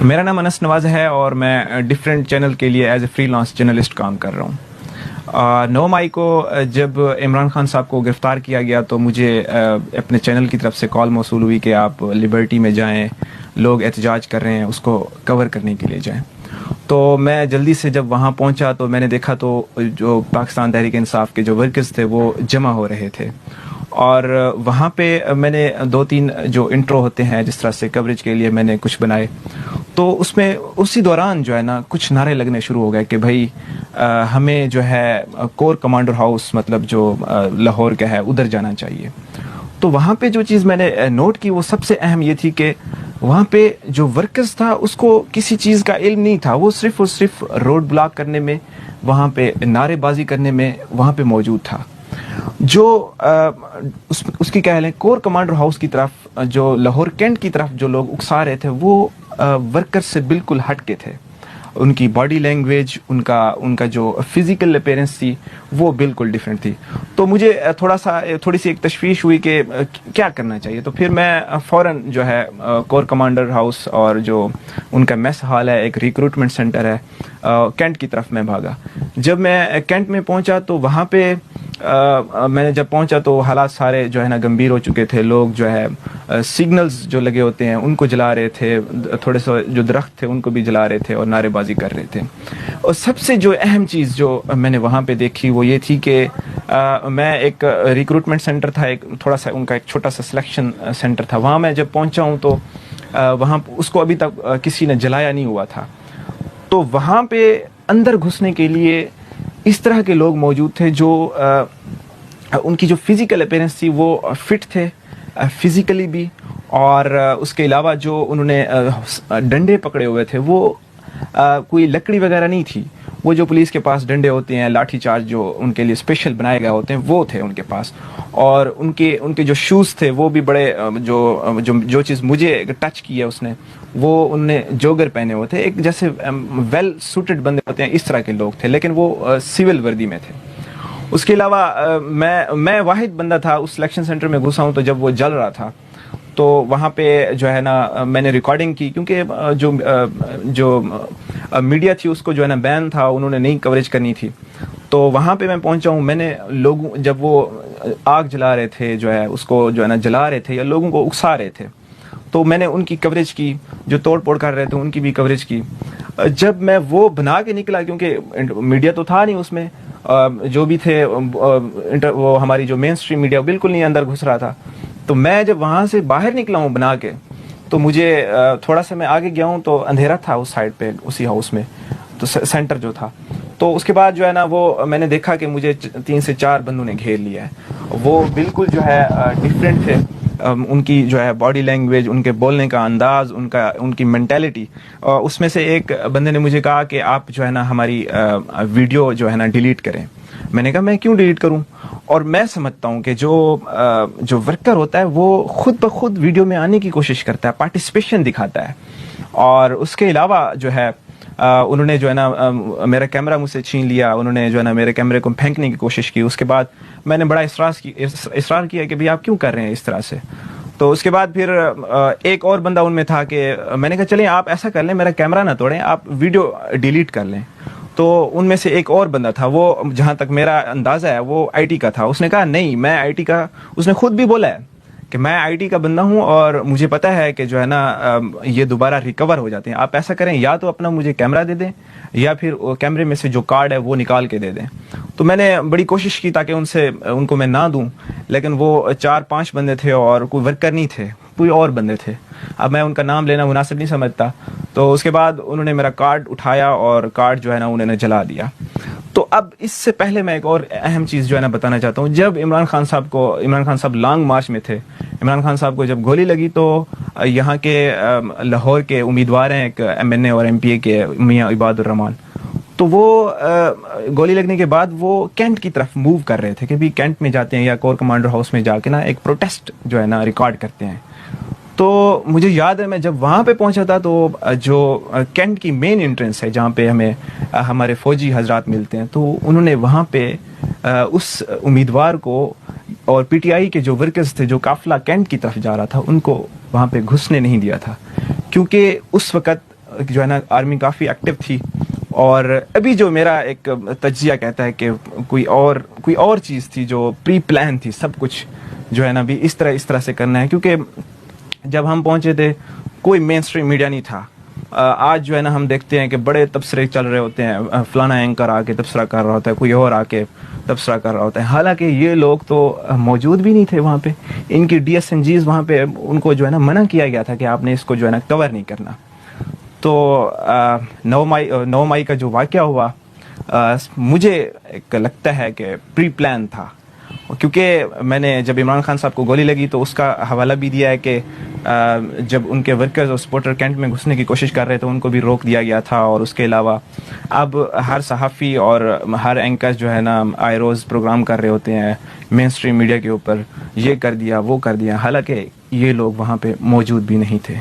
میرا نام انس نواز ہے اور میں ڈفرینٹ چینل کے لیے as a freelance journalist کام کر رہا ہوں. 9 مئی کو جب عمران خان صاحب کو گرفتار کیا گیا تو مجھے اپنے چینل کی طرف سے کال موصول ہوئی کہ آپ لبرٹی میں جائیں, لوگ احتجاج کر رہے ہیں, اس کو کور کرنے کے لیے جائیں. تو میں جلدی سے جب وہاں پہنچا تو میں نے دیکھا تو جو پاکستان تحریک انصاف کے جو ورکرز تھے وہ جمع ہو رہے تھے, اور وہاں پہ میں نے 2-3 جو انٹرو ہوتے ہیں جس طرح سے کوریج کے لیے میں نے کچھ بنائے. تو اس میں اسی دوران جو ہے نا کچھ نعرے لگنے شروع ہو گئے کہ بھائی ہمیں جو ہے کور کمانڈر ہاؤس مطلب جو لاہور کا ہے ادھر جانا چاہیے. تو وہاں پہ جو چیز میں نے نوٹ کی وہ سب سے اہم یہ تھی کہ وہاں پہ جو ورکرز تھا اس کو کسی چیز کا علم نہیں تھا, وہ صرف اور صرف روڈ بلاک کرنے میں, وہاں پہ نعرے بازی کرنے میں وہاں پہ موجود تھا. جو اس کی کہہ لیں کور کمانڈر ہاؤس کی طرف جو لاہور کینٹ کی طرف جو لوگ اکسا رہے تھے وہ ورکر سے بالکل ہٹ کے تھے. ان کی باڈی لینگویج, ان کا جو فزیکل اپیرنس تھی وہ بالکل ڈیفرنٹ تھی. تو مجھے تھوڑی سی ایک تشویش ہوئی کہ کیا کرنا چاہیے. تو پھر میں فوراً جو ہے کور کمانڈر ہاؤس اور جو ان کا میس ہال ہے, ایک ریکروٹمنٹ سینٹر ہے, کینٹ کی طرف میں بھاگا. جب میں کینٹ میں پہنچا تو وہاں پہ میں نے جب پہنچا تو حالات سارے جو ہے نا گمبھیر ہو چکے تھے. لوگ جو ہے سگنلز جو لگے ہوتے ہیں ان کو جلا رہے تھے, تھوڑے سے جو درخت تھے ان کو بھی جلا رہے تھے اور نعرے بازی کر رہے تھے. اور سب سے جو اہم چیز جو میں نے وہاں پہ دیکھی وہ یہ تھی کہ میں ایک ریکروٹمنٹ سینٹر تھا, ایک تھوڑا سا ان کا ایک چھوٹا سا سلیکشن سینٹر تھا, وہاں میں جب پہنچا ہوں تو وہاں اس کو ابھی تک کسی نے جلایا نہیں ہوا تھا. تو وہاں پہ اندر گھسنے کے لیے اس طرح کے لوگ موجود تھے جو ان کی جو فزیکل اپیرنس تھی وہ فٹ تھے فزیکلی بھی, اور اس کے علاوہ جو انہوں نے ڈنڈے پکڑے ہوئے تھے وہ کوئی لکڑی وغیرہ نہیں تھی. وہ جو پولیس کے پاس ڈنڈے ہوتے ہیں, لاٹھی چارج جو ان کے لیے اسپیشل بنائے گئے ہوتے ہیں وہ تھے ان کے پاس. اور ان کے جو شوز تھے وہ بھی بڑے جو چیز مجھے ٹچ کی ہے اس نے, وہ انہوں نے جوگر پہنے ہوئے تھے, ایک جیسے ویل سوٹڈ بندے ہوتے ہیں اس طرح کے لوگ تھے, لیکن وہ سول وردی میں تھے. اس کے علاوہ میں واحد بندہ تھا اس سلیکشن سینٹر میں گھسا ہوں. تو جب وہ جل رہا تھا تو وہاں پہ جو ہے نا میں نے ریکارڈنگ کی, کیونکہ جو میڈیا تھی اس کو جو ہے نا بین تھا, انہوں نے نہیں کوریج کرنی تھی. تو وہاں پہ میں پہنچا ہوں, میں نے لوگوں جب وہ آگ جلا رہے تھے جو ہے اس کو جو ہے نا جلا رہے تھے یا لوگوں کو اکسا رہے تھے, تو میں نے ان کی کوریج کی. جو توڑ پھوڑ کر رہے تھے ان کی بھی کوریج کی. جب میں وہ بنا کے نکلا, کیونکہ میڈیا تو تھا نہیں اس میں, جو بھی تھے وہ ہماری جو مین سٹریم میڈیا بالکل نہیں اندر گھس رہا تھا. تو میں جب وہاں سے باہر نکلا ہوں بنا کے, تو مجھے تھوڑا سا میں آگے گیا ہوں تو اندھیرا تھا اس سائڈ پہ اسی ہاؤس میں, تو سینٹر جو تھا. تو اس کے بعد جو ہے نا وہ میں نے دیکھا کہ مجھے 3 سے 4 بندوں نے گھیر لیا ہے. وہ بالکل جو ہے ڈفرینٹ تھے, ان کی جو ہے باڈی لینگویج, ان کے بولنے کا انداز, ان کی مینٹیلٹی. اس میں سے ایک بندے نے مجھے کہا کہ آپ جو ہے نا ہماری ویڈیو جو ہے نا ڈیلیٹ کریں. میں نے کہا میں کیوں ڈیلیٹ کروں. اور میں سمجھتا ہوں کہ جو ورکر ہوتا ہے وہ خود بخود ویڈیو میں آنے کی کوشش کرتا ہے, پارٹیسپیشن دکھاتا ہے. اور اس کے علاوہ جو ہے انہوں نے جو ہے نا میرا کیمرہ مجھ سے چھین لیا, انہوں نے جو ہے نا میرے کیمرے کو پھینکنے کی کوشش کی. اس کے بعد میں نے بڑا اصرار کیا کہ بھئی آپ کیوں کر رہے ہیں اس طرح سے. تو اس کے بعد پھر ایک اور بندہ ان میں تھا کہ میں نے کہا چلیں آپ ایسا کر لیں, میرا کیمرہ نہ توڑیں, آپ ویڈیو ڈیلیٹ کر لیں. تو ان میں سے ایک اور بندہ تھا, وہ جہاں تک میرا اندازہ ہے وہ آئی ٹی کا تھا. اس نے کہا نہیں میں آئی ٹی کا, اس نے خود بھی بولا ہے کہ میں آئی ٹی کا بندہ ہوں اور مجھے پتا ہے کہ جو ہے نا یہ دوبارہ ریکور ہو جاتے ہیں. آپ ایسا کریں یا تو اپنا مجھے کیمرہ دے دیں یا پھر کیمرے میں سے جو کارڈ ہے وہ نکال کے دے دیں. تو میں نے بڑی کوشش کی تاکہ ان کو میں نہ دوں, لیکن وہ 4-5 بندے تھے اور کوئی ورکر نہیں تھے, کوئی اور بندے تھے. اب میں ان کا نام لینا مناسب نہیں سمجھتا. تو اس کے بعد انہوں نے میرا کارڈ اٹھایا اور کارڈ جو ہے نا انہوں نے جلا دیا. تو اب اس سے پہلے میں ایک اور اہم چیز جو ہے نا بتانا چاہتا ہوں. جب عمران خان صاحب لانگ مارچ میں تھے, عمران خان صاحب کو جب گولی لگی تو یہاں کے لاہور کے امیدوار ہیں ایک MNA اور MP کے میاں عباد الرحمان, تو وہ گولی لگنے کے بعد وہ کینٹ کی طرف موو کر رہے تھے کہ بھی کینٹ میں جاتے ہیں یا کور کمانڈر ہاؤس میں جا کے نا ایک پروٹیسٹ جو ہے نا ریکارڈ کرتے ہیں. تو مجھے یاد ہے میں جب وہاں پہ پہنچا تھا تو جو کینٹ کی مین انٹرنس ہے جہاں پہ ہمیں ہمارے فوجی حضرات ملتے ہیں, تو انہوں نے وہاں پہ اس امیدوار کو اور PTI کے جو ورکرز تھے جو قافلہ کینٹ کی طرف جا رہا تھا ان کو وہاں پہ گھسنے نہیں دیا تھا, کیونکہ اس وقت جو ہے نا آرمی کافی ایکٹیو تھی، اور ابھی جو میرا ایک تجزیہ کہتا ہے کہ کوئی اور چیز تھی جو پری پلان تھی، سب کچھ جو ہے نا بھی اس طرح سے کرنا ہے. کیونکہ جب ہم پہنچے تھے کوئی مین اسٹریم میڈیا نہیں تھا. آج جو ہے نا ہم دیکھتے ہیں کہ بڑے تبصرے چل رہے ہوتے ہیں، فلانا اینکر آ کے تبصرہ کر رہا ہوتا ہے، کوئی اور آ کے تبصرہ کر رہا ہوتا ہے، حالانکہ یہ لوگ تو موجود بھی نہیں تھے وہاں پہ. ان کی ڈی ایس این جیز وہاں پہ ان کو جو ہے نا منع کیا گیا تھا کہ آپ نے اس کو جو ہے نا کور نہیں کرنا. تو 9 مئی کا جو واقعہ ہوا مجھے ایک لگتا ہے کہ پری پلان تھا، کیونکہ میں نے جب عمران خان صاحب کو گولی لگی تو اس کا حوالہ بھی دیا ہے کہ جب ان کے ورکرز اور سپورٹر کینٹ میں گھسنے کی کوشش کر رہے تھے ان کو بھی روک دیا گیا تھا. اور اس کے علاوہ اب ہر صحافی اور ہر اینکر جو ہے نا آئے روز پروگرام کر رہے ہوتے ہیں مین اسٹریم میڈیا کے اوپر، یہ کر دیا وہ کر دیا، حالانکہ یہ لوگ وہاں پہ موجود بھی نہیں تھے.